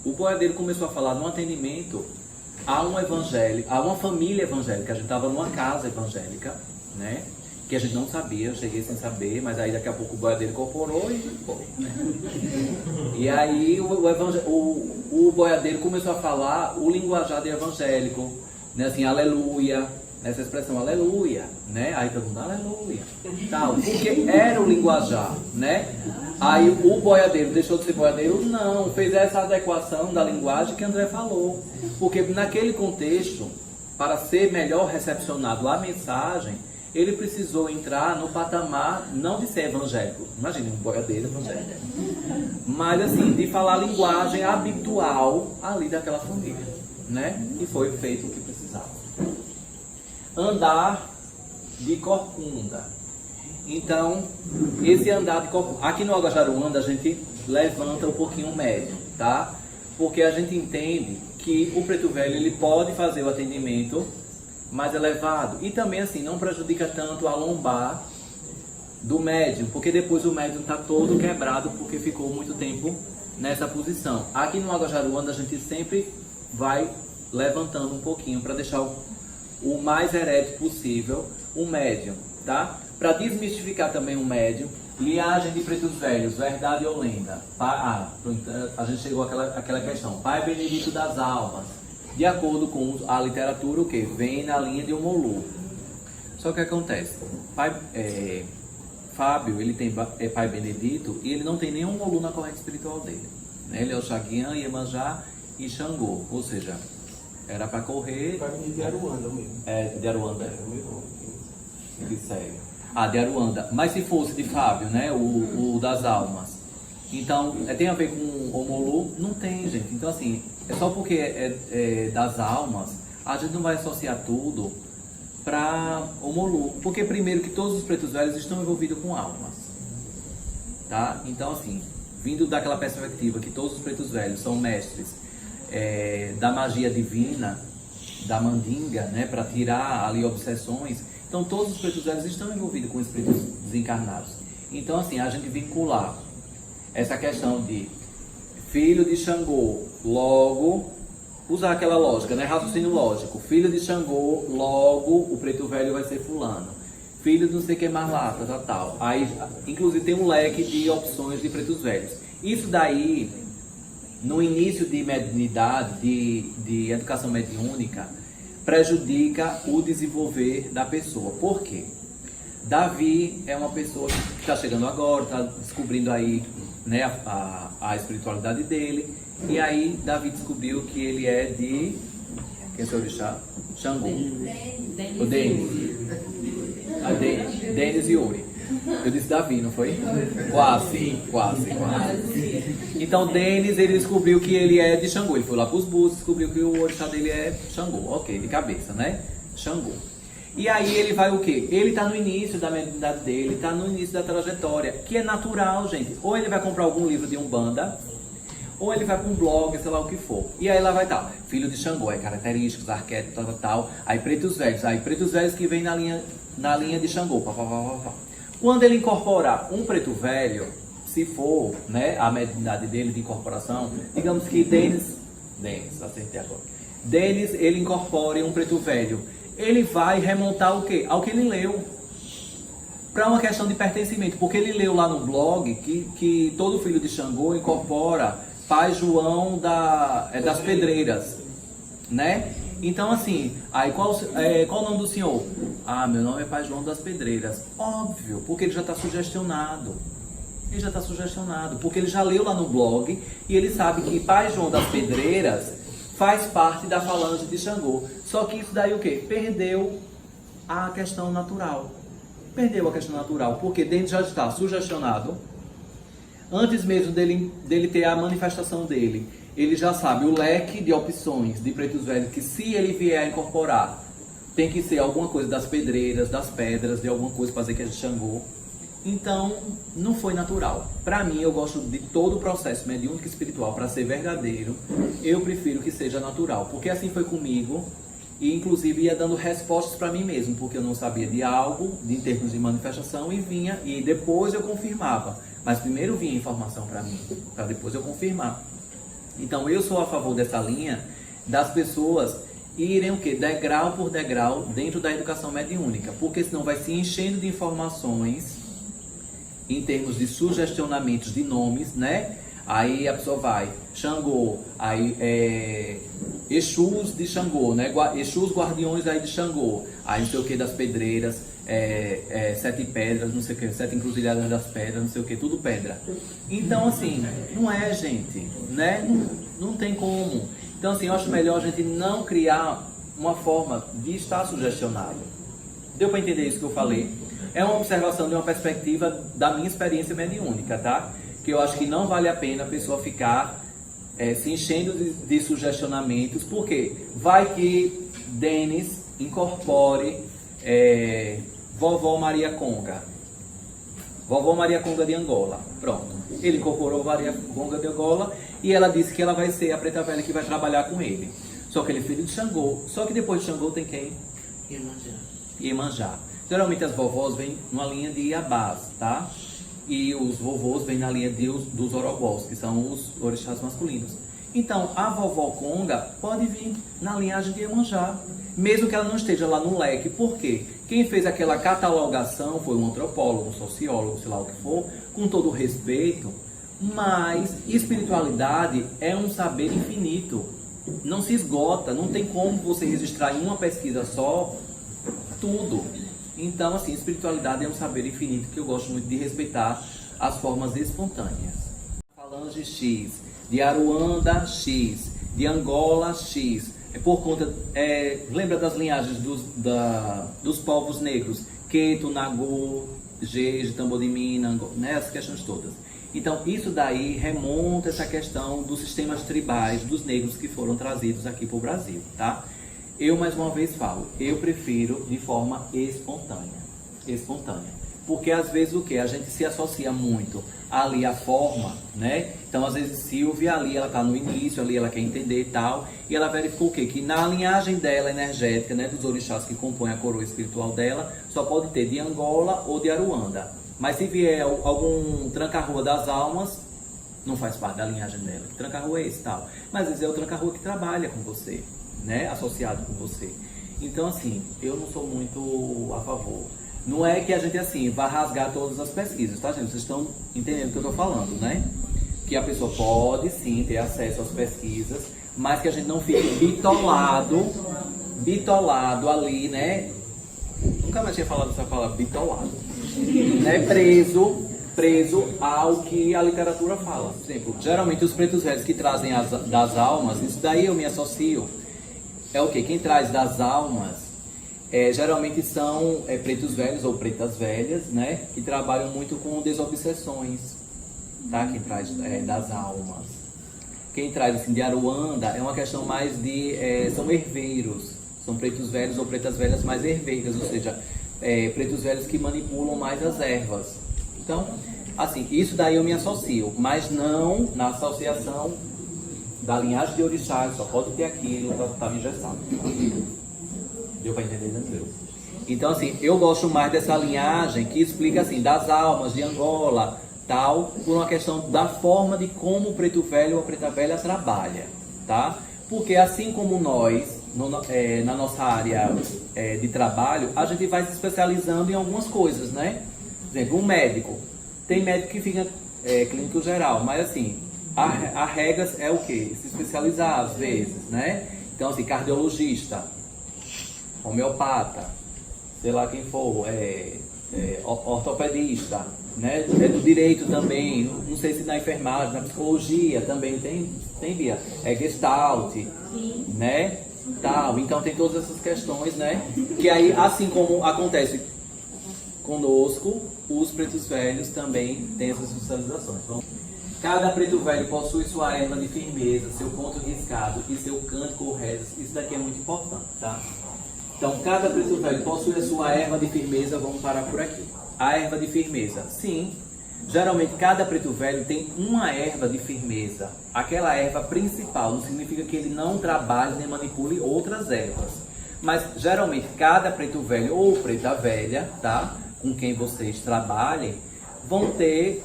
O boiadeiro começou a falar num atendimento a uma família evangélica. A gente estava numa casa evangélica, né? Que a gente não sabia, eu cheguei sem saber, mas aí daqui a pouco o boiadeiro incorporou e foi, né? E aí o boiadeiro começou a falar o linguajar de evangélico, né? Assim, aleluia. Nessa expressão, aleluia, né? Aí todo mundo, aleluia, tal, porque era o linguajar, né? Aí o boiadeiro deixou de ser boiadeiro? Não, fez essa adequação da linguagem que André falou. Porque naquele contexto, para ser melhor recepcionado a mensagem, ele precisou entrar no patamar, não de ser evangélico, imagine um boiadeiro evangélico, mas assim, de falar a linguagem habitual ali daquela família, né? E foi feito o que precisava. Andar de corcunda. Então, esse andar de corcunda, aqui no Agajaruanda a gente levanta um pouquinho o médio, tá? porque a gente entende que o preto velho ele pode fazer o atendimento mais elevado e também assim não prejudica tanto a lombar do médium, porque depois o médium está todo quebrado porque ficou muito tempo nessa posição. Aqui no Água Jaruanda a gente sempre vai levantando um pouquinho para deixar o mais ereto possível o médium, tá? Para desmistificar também o médium, liagem de pretos velhos, verdade ou lenda? A gente chegou àquela questão. Pai Benedito das Almas, de acordo com a literatura, o que? Vem na linha de Omolu. Só que acontece, Fábio, ele tem Pai Benedito e ele não tem nenhum Omolu na corrente espiritual dele. Né? Ele é o Xaguian, Iemanjá e Xangô, ou seja, era para correr... Pai Benedito de Aruanda mesmo. De Aruanda. É o meu nome. Ele segue. De Aruanda. Mas se fosse de Fábio, né? O das almas. Então, tem a ver com Omolu? Não tem, gente. Então, assim, é só porque é das almas, a gente não vai associar tudo para Omolu. Porque, primeiro, que todos os pretos velhos estão envolvidos com almas. Tá? Então, assim, vindo daquela perspectiva que todos os pretos velhos são mestres da magia divina, da mandinga, né? Para tirar ali obsessões. Então, todos os pretos velhos estão envolvidos com espíritos desencarnados. Então, assim, a gente vincular essa questão de filho de Xangô, logo, usar aquela lógica, né? Raciocínio lógico. Filho de Xangô, logo, o preto velho vai ser fulano. Filho de não sei o que mais lá, tal. Aí, inclusive, tem um leque de opções de pretos velhos. Isso daí, no início de mediunidade, de educação mediúnica, prejudica o desenvolver da pessoa. Por quê? Davi é uma pessoa que está chegando agora, está descobrindo aí, né, a espiritualidade dele. E aí Davi descobriu que ele é de... Quem é o orixá? Xangô. O Denis e Uri. Eu disse Davi, não foi? Quase. Então Denis, ele descobriu que ele é de Xangô. Ele foi lá para os Búzios, descobriu que o orixá dele é Xangô. Ok, de cabeça, né? Xangô. E aí ele vai o quê? Ele está no início da mediunidade dele, está no início da trajetória, que é natural, gente. Ou ele vai comprar algum livro de Umbanda, ou ele vai para um blog, sei lá o que for. E aí lá vai estar, filho de Xangô, característicos, arquétipos, tal. Aí pretos velhos que vem na linha de Xangô, Quando ele incorporar um preto velho, se for, né, a mediunidade dele de incorporação, digamos que Denis, acertei agora. Denis, ele incorpore um preto velho. Ele vai remontar o quê? Ao que ele leu. Para uma questão de pertencimento. Porque ele leu lá no blog que todo filho de Xangô incorpora Pai João das Pedreiras. Né? Então assim, aí qual o nome do senhor? Meu nome é Pai João das Pedreiras. Óbvio, porque ele já está sugestionado. Porque ele já leu lá no blog e ele sabe que Pai João das Pedreiras faz parte da falange de Xangô. Só que isso daí o quê? Perdeu a questão natural. Porque dentro já está sugestionado. Antes mesmo dele ter a manifestação dele, ele já sabe o leque de opções de pretos velhos que se ele vier a incorporar, tem que ser alguma coisa das pedreiras, das pedras, de alguma coisa para dizer que é de Xangô. Então, não foi natural. Para mim, eu gosto de todo o processo mediúnico e espiritual, para ser verdadeiro, eu prefiro que seja natural. Porque assim foi comigo, e inclusive ia dando respostas para mim mesmo, porque eu não sabia de algo, em termos de manifestação, e depois eu confirmava. Mas primeiro vinha a informação para mim, para depois eu confirmar. Então, eu sou a favor dessa linha das pessoas irem o quê? Degrau por degrau dentro da educação mediúnica, porque senão vai se enchendo de informações em termos de sugestionamentos de nomes, né? Aí a pessoa vai, Xangô, aí Exus de Xangô, né? Exus guardiões aí de Xangô, aí não sei o que das pedreiras, 7 pedras, não sei o que, 7 encruzilhadas das pedras, não sei o que, tudo pedra. Então assim, não é, gente, né? Não tem como. Então assim, eu acho melhor a gente não criar uma forma de estar sugestionado. Deu para entender isso que eu falei? É uma observação de uma perspectiva da minha experiência mediúnica, tá? Que eu acho que não vale a pena a pessoa ficar se enchendo de sugestionamentos, porque vai que Denis incorpore Vovó Maria Conga. Vovó Maria Conga de Angola. Pronto. Ele incorporou Maria Conga de Angola e ela disse que ela vai ser a preta velha que vai trabalhar com ele. Só que ele é filho de Xangô. Só que depois de Xangô tem quem? Iemanjá. Geralmente as vovós vêm numa linha de Iabás, tá? E os vovôs vêm na linha dos Orobós, que são os orixás masculinos. Então, a vovó Conga pode vir na linhagem de Iemanjá, mesmo que ela não esteja lá no leque. Por quê? Quem fez aquela catalogação foi um antropólogo, um sociólogo, sei lá o que for, com todo o respeito, mas espiritualidade é um saber infinito. Não se esgota, não tem como você registrar em uma pesquisa só tudo. Então, assim, espiritualidade é um saber infinito que eu gosto muito de respeitar as formas espontâneas. Falange X, de Aruanda X, de Angola X, por conta, lembra das linhagens dos povos negros, Queto, Nagô, Jeje, Tambodimina, né, as questões todas. Então, isso daí remonta essa questão dos sistemas tribais dos negros que foram trazidos aqui para o Brasil, tá? Eu, mais uma vez, falo, eu prefiro de forma espontânea. Espontânea. Porque, às vezes, o quê? A gente se associa muito ali à forma, né? Então, às vezes, Silvia ali, ela tá no início, ali ela quer entender e tal, e ela verificou o quê? Que na linhagem dela energética, né, dos orixás que compõem a coroa espiritual dela, só pode ter de Angola ou de Aruanda. Mas se vier algum tranca-rua das almas, não faz parte da linhagem dela. Que tranca-rua é esse e tal? Mas, às vezes, é o tranca-rua que trabalha com você, né? Associado com você. Então, assim, eu não sou muito a favor. Não é que a gente, assim, vai rasgar todas as pesquisas, tá, gente? Vocês estão entendendo o que eu estou falando, né? Que a pessoa pode, sim, ter acesso às pesquisas, mas que a gente não fique bitolado ali, né? Nunca mais tinha falado essa palavra, bitolado. Né? Preso ao que a literatura fala. Por exemplo, geralmente os pretos velhos que trazem das almas, isso daí eu me associo. É o quê? Quem traz das almas... geralmente são pretos velhos ou pretas velhas, né? Que trabalham muito com desobsessões, tá? Quem traz das almas. Quem traz assim, de Aruanda é uma questão mais de... são herveiros. São pretos velhos ou pretas velhas mais herveiras, ou seja, pretos velhos que manipulam mais as ervas. Então, assim, isso daí eu me associo, mas não na associação da linhagem de orixás, só pode ter aquilo, tá engessado. Deu para entender, né? Então, assim, eu gosto mais dessa linhagem que explica, assim, das almas de Angola, tal, por uma questão da forma de como o preto velho ou a preta velha trabalha, tá? Porque assim como nós, na nossa área de trabalho, a gente vai se especializando em algumas coisas, né? Por exemplo, um médico. Tem médico que fica clínico geral, mas assim, a regra é o quê? Se especializar às vezes, né? Então, assim, cardiologista, homeopata, sei lá quem for, ortopedista, né? Do direito também, não sei se na enfermagem, na psicologia também tem via, Gestalt, né? Tal. Então tem todas essas questões, né? Que aí, assim como acontece conosco, os pretos velhos também têm essas especializações. Então, cada preto velho possui sua erva de firmeza, seu ponto riscado e seu cântico ou rezas. Isso daqui é muito importante, tá? Então, cada preto velho possui a sua erva de firmeza, vamos parar por aqui. A erva de firmeza, sim. Geralmente, cada preto velho tem uma erva de firmeza. Aquela erva principal, não significa que ele não trabalhe nem manipule outras ervas. Mas, geralmente, cada preto velho ou preta velha, tá? Com quem vocês trabalhem, vão ter,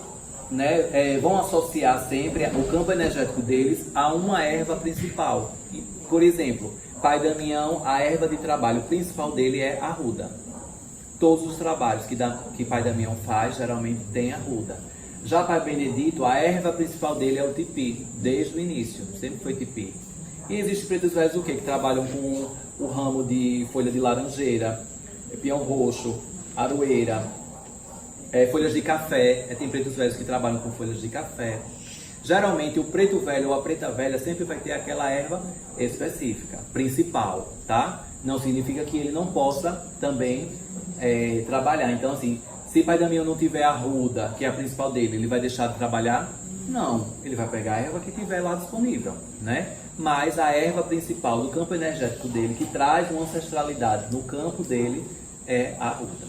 né? Vão associar sempre o campo energético deles a uma erva principal. Por exemplo, Pai Damião, a erva de trabalho principal dele é a arruda. Todos os trabalhos que Pai Damião faz, geralmente tem arruda. Já Pai Benedito, a erva principal dele é o tipi, desde o início, sempre foi tipi. E existem pretos velhos o quê? Que trabalham com o ramo de folha de laranjeira, pinhão roxo, aroeira, folhas de café, tem pretos velhos que trabalham com folhas de café. Geralmente o preto velho ou a preta velha sempre vai ter aquela erva específica, principal, tá? Não significa que ele não possa também trabalhar. Então, assim, se Pai Damião não tiver a arruda, que é a principal dele, ele vai deixar de trabalhar? Não, ele vai pegar a erva que tiver lá disponível, né? Mas a erva principal do campo energético dele, que traz uma ancestralidade no campo dele, é a arruda.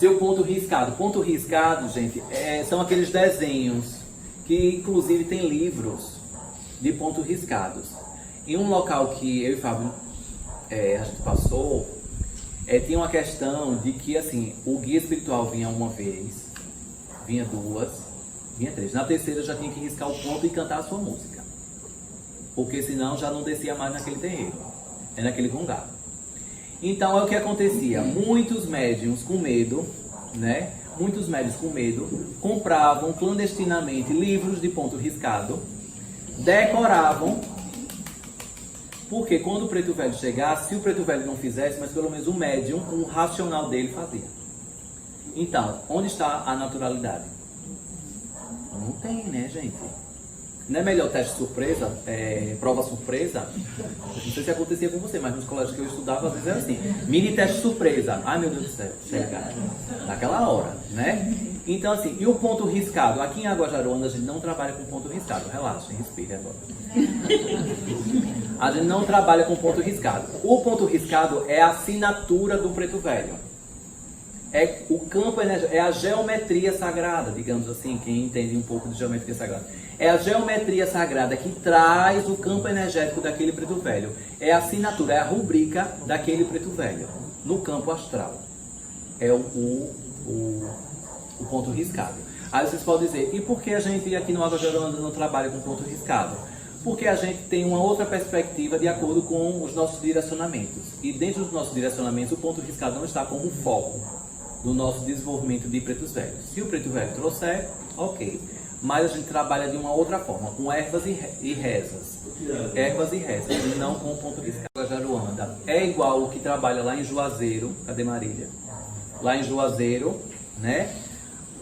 Seu ponto riscado. Ponto riscado, gente, são aqueles desenhos que, inclusive, tem livros de pontos riscados. Em um local que eu e Fábio a gente passou, tinha uma questão de que, assim, o guia espiritual vinha uma vez, vinha duas, vinha três. Na terceira já tinha que riscar o ponto e cantar a sua música. Porque senão já não descia mais naquele terreiro, naquele lugar. Então é o que acontecia. Muitos médiuns com medo, né? Muitos médiuns com medo compravam clandestinamente livros de ponto riscado, decoravam, porque quando o preto velho chegasse, se o preto velho não fizesse, mas pelo menos o médium, o racional dele fazia. Então, onde está a naturalidade? Não tem, né, gente? Não é melhor teste surpresa, prova surpresa? Não sei se acontecia com você, mas nos colégios que eu estudava, às vezes era assim. Mini teste surpresa. Ai, meu Deus do céu, chega. Naquela hora, né? Então, assim, e o ponto riscado? Aqui em Água Jaruanda a gente não trabalha com ponto riscado. Relaxem, respire agora. A gente não trabalha com ponto riscado. O ponto riscado é a assinatura do preto velho. É o campo energético, é a geometria sagrada, digamos assim, quem entende um pouco de geometria sagrada. É a geometria sagrada que traz o campo energético daquele preto velho. É a assinatura, é a rubrica daquele preto velho, no campo astral. É o ponto riscado. Aí vocês podem dizer, e por que a gente aqui no Água Jaruanda não trabalha com ponto riscado? Porque a gente tem uma outra perspectiva de acordo com os nossos direcionamentos. E dentro dos nossos direcionamentos, o ponto riscado não está como foco do nosso desenvolvimento de pretos velhos. Se o preto velho trouxer, ok. Mas a gente trabalha de uma outra forma, com ervas e rezas. Ervas e rezas, e não com o ponto riscado. A Jaruanda é igual o que trabalha lá em Juazeiro. Cadê Marília? Lá em Juazeiro, né?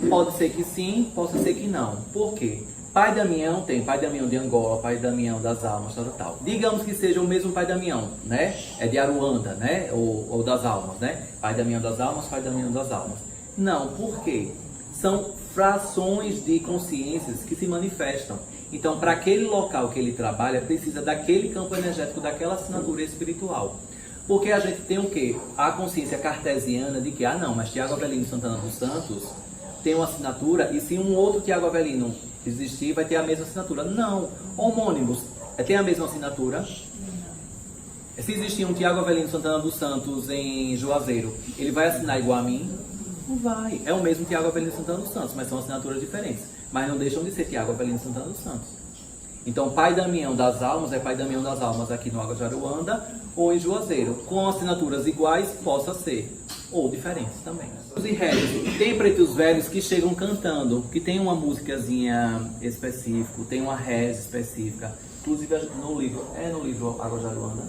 Pode ser que sim, pode ser que não. Por quê? Pai Damião tem Pai Damião de Angola, Pai Damião das Almas, tal. Digamos que seja o mesmo Pai Damião, né? É de Aruanda, né? Ou das Almas, né? Pai Damião das Almas, Pai Damião das Almas. Não, por quê? São frações de consciências que se manifestam. Então, para aquele local que ele trabalha, precisa daquele campo energético, daquela assinatura espiritual. Porque a gente tem o quê? A consciência cartesiana de que, não, mas Tiago Avelino Santana dos Santos tem uma assinatura, e se um outro Tiago Avelino existir, vai ter a mesma assinatura. Não, homônimos tem a mesma assinatura. Se existir um Tiago Avelino Santana dos Santos em Juazeiro, ele vai assinar igual a mim? Não vai. É o mesmo Tiago Avelino Santana dos Santos, mas são assinaturas diferentes. Mas não deixam de ser Tiago Avelino Santana dos Santos. Então, Pai Damião das Almas é Pai Damião das Almas aqui no Água Jaruanda ou em Juazeiro. Com assinaturas iguais, possa ser. Ou diferentes também. E rezas. Tem pretos velhos que chegam cantando, que tem uma musicazinha específica, tem uma reza específica. Inclusive no livro Água Jaruanda?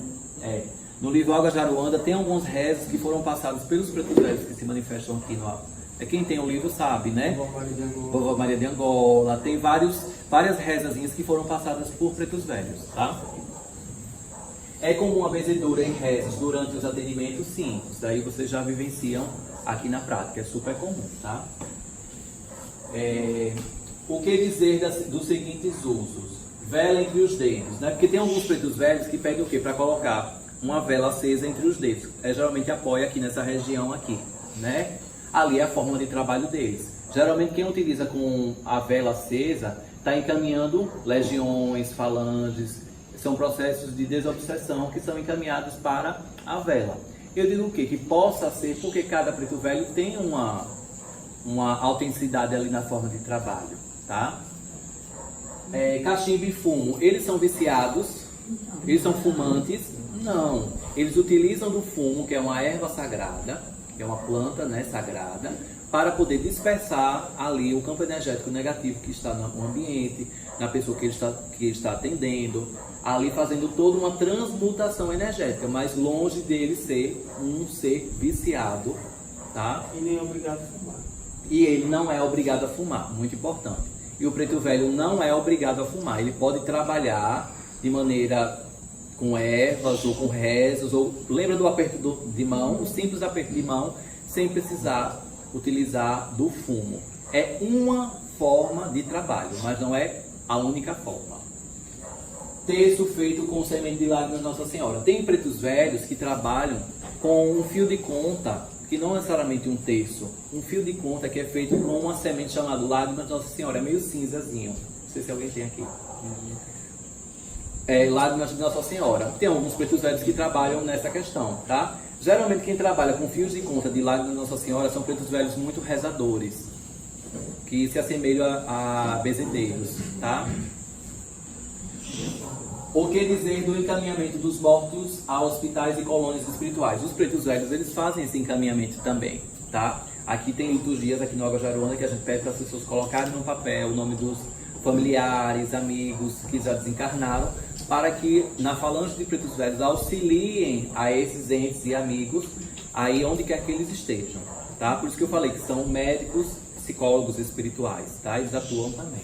No livro Água Jaruanda tem alguns rezas que foram passados pelos pretos velhos que se manifestam aqui no Água. Quem tem o livro sabe, né? Vovó Maria de Angola. Tem várias rezazinhas que foram passadas por pretos velhos, tá? É comum a benzedura em rezas durante os atendimentos? Sim. Isso daí vocês já vivenciam aqui na prática. É super comum, tá? O que dizer dos seguintes usos? Vela entre os dedos, né? Porque tem alguns pretos velhos que pedem o quê? Para colocar uma vela acesa entre os dedos. Geralmente apoia aqui nessa região aqui, né? Ali é a forma de trabalho deles. Geralmente quem utiliza com a vela acesa está encaminhando legiões, falanges. São processos de desobsessão que são encaminhados para a vela. Eu digo o quê? Que possa ser porque cada preto velho tem uma autenticidade ali na forma de trabalho, tá? Cachimbo e fumo, eles são viciados? Eles são fumantes? Não. Eles utilizam do fumo, que é uma erva sagrada, que é uma planta, né, sagrada, para poder dispersar ali o campo energético negativo que está no ambiente, na pessoa que ele está atendendo, ali fazendo toda uma transmutação energética, mas longe dele ser um ser viciado, tá? E nem é obrigado a fumar. E ele não é obrigado a fumar, muito importante. E o preto velho não é obrigado a fumar, ele pode trabalhar de maneira com ervas ou com rezas, ou lembra do aperto de mão, o simples aperto de mão, sem precisar utilizar do fumo. É uma forma de trabalho, mas não é a única forma. Terço feito com semente de lágrimas Nossa Senhora. Tem pretos velhos que trabalham com um fio de conta, que não necessariamente um terço, um fio de conta que é feito com uma semente chamada Lágrimas de Nossa Senhora, é meio cinzazinho. Não sei se alguém tem aqui. Lágrimas de Nossa Senhora. Tem alguns pretos velhos que trabalham nessa questão, tá? Geralmente quem trabalha com fios de conta de Lágrimas de Nossa Senhora são pretos velhos muito rezadores, que se assemelham a bezedeiros, tá? O que dizer do encaminhamento dos mortos a hospitais e colônias espirituais? Os pretos velhos, eles fazem esse encaminhamento também, tá? Aqui tem liturgias aqui no Água Jaruana que a gente pede para as pessoas colocarem no papel o nome dos familiares, amigos que já desencarnaram, para que na falange de pretos velhos auxiliem a esses entes e amigos aí onde quer que eles estejam, tá? Por isso que eu falei que são médicos, psicólogos espirituais, tá? Eles atuam também.